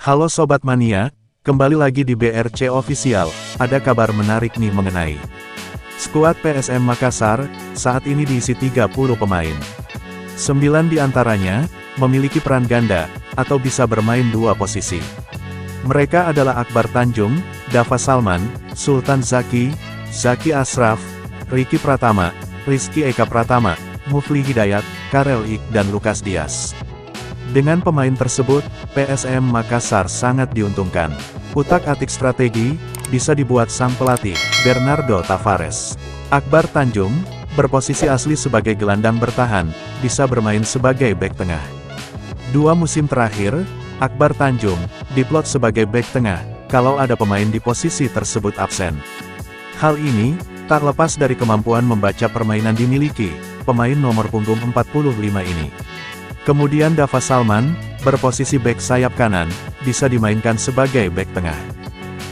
Halo Sobat Mania, kembali lagi di BRC Official. Ada kabar menarik nih mengenai skuad PSM Makassar, saat ini diisi 30 pemain. 9 diantaranya memiliki peran ganda, atau bisa bermain dua posisi. Mereka adalah Akbar Tanjung, Dava Salman, Sultan Zaki, Zaki Ashraf, Ricky Pratama, Rizky Eka Pratama, Mufli Hidayat, Karel Ik dan Lukas Dias. Dengan pemain tersebut, PSM Makassar sangat diuntungkan. Utak-atik strategi bisa dibuat sang pelatih, Bernardo Tavares. Akbar Tanjung berposisi asli sebagai gelandang bertahan, bisa bermain sebagai bek tengah. 2 musim terakhir, Akbar Tanjung diplot sebagai bek tengah kalau ada pemain di posisi tersebut absen. Hal ini tak lepas dari kemampuan membaca permainan dimiliki pemain nomor punggung 45 ini. Kemudian Dava Salman, berposisi bek sayap kanan, bisa dimainkan sebagai bek tengah.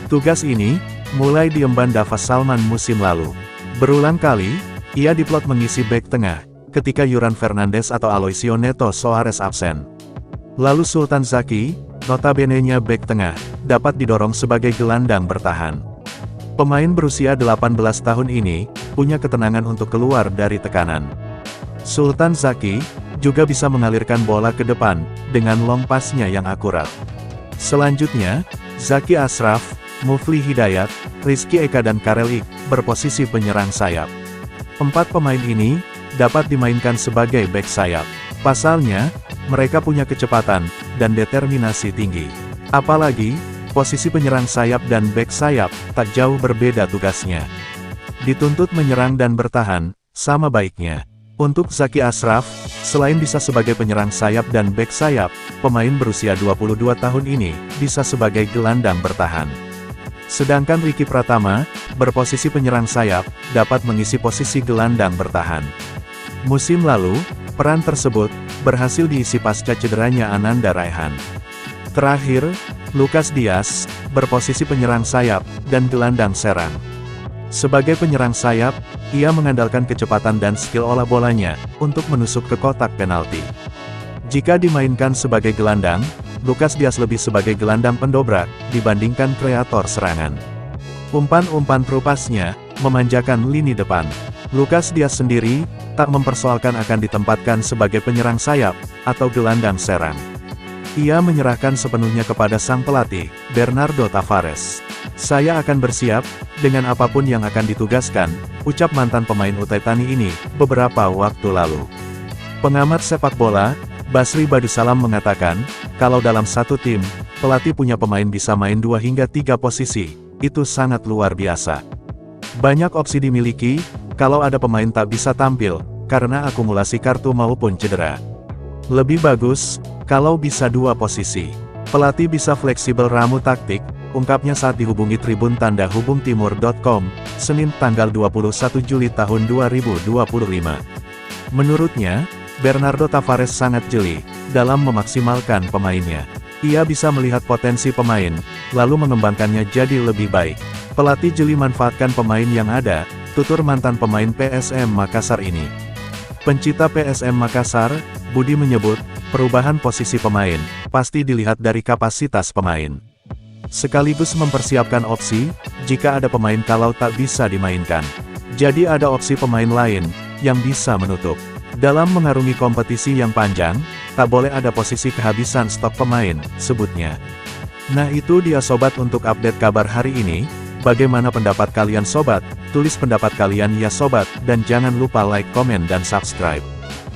Tugas ini mulai diemban Dava Salman musim lalu. Berulang kali, ia diplot mengisi bek tengah, ketika Yuran Fernandes atau Aloisio Neto Soares absen. Lalu Sultan Zaki, notabene-nya bek tengah, dapat didorong sebagai gelandang bertahan. Pemain berusia 18 tahun ini, punya ketenangan untuk keluar dari tekanan. Sultan Zaki juga bisa mengalirkan bola ke depan, dengan long pass-nya yang akurat. Selanjutnya, Zaki Ashraf, Mufli Hidayat, Rizky Eka dan Karel Ik, berposisi penyerang sayap. 4 pemain ini, dapat dimainkan sebagai bek sayap. Pasalnya, mereka punya kecepatan, dan determinasi tinggi. Apalagi, posisi penyerang sayap dan bek sayap, tak jauh berbeda tugasnya. Dituntut menyerang dan bertahan, sama baiknya. Untuk Zaki Ashraf, selain bisa sebagai penyerang sayap dan bek sayap, pemain berusia 22 tahun ini, bisa sebagai gelandang bertahan. Sedangkan Ricky Pratama, berposisi penyerang sayap, dapat mengisi posisi gelandang bertahan. Musim lalu, peran tersebut, berhasil diisi pasca cederanya Ananda Raihan. Terakhir, Lukas Dias, berposisi penyerang sayap, dan gelandang serang. Sebagai penyerang sayap, ia mengandalkan kecepatan dan skill olah bolanya, untuk menusuk ke kotak penalti. Jika dimainkan sebagai gelandang, Lukas Dias lebih sebagai gelandang pendobrak, dibandingkan kreator serangan. Umpan-umpan trupasnya, memanjakan lini depan. Lukas Dias sendiri, tak mempersoalkan akan ditempatkan sebagai penyerang sayap, atau gelandang serang. Ia menyerahkan sepenuhnya kepada sang pelatih, Bernardo Tavares. "Saya akan bersiap, dengan apapun yang akan ditugaskan," ucap mantan pemain Utaitani ini, beberapa waktu lalu. Pengamat sepak bola, Basri Badusalam mengatakan, kalau dalam satu tim, pelatih punya pemain bisa main 2 hingga 3 posisi, itu sangat luar biasa. Banyak opsi dimiliki, kalau ada pemain tak bisa tampil, karena akumulasi kartu maupun cedera. Lebih bagus, kalau bisa 2 posisi. Pelatih bisa fleksibel ramu taktik, ungkapnya saat dihubungi Tribun Tanda Hubung Timur.com, Senin tanggal 21 Juli tahun 2025. Menurutnya, Bernardo Tavares sangat jeli, dalam memaksimalkan pemainnya. Ia bisa melihat potensi pemain, lalu mengembangkannya jadi lebih baik. Pelatih jeli manfaatkan pemain yang ada, tutur mantan pemain PSM Makassar ini. Pencipta PSM Makassar, Budi menyebut, perubahan posisi pemain, pasti dilihat dari kapasitas pemain. Sekaligus mempersiapkan opsi, jika ada pemain kalau tak bisa dimainkan. Jadi ada opsi pemain lain, yang bisa menutup. Dalam mengarungi kompetisi yang panjang, tak boleh ada posisi kehabisan stok pemain, sebutnya. Nah itu dia sobat untuk update kabar hari ini. Bagaimana pendapat kalian sobat? Tulis pendapat kalian ya sobat, dan jangan lupa like, komen dan subscribe.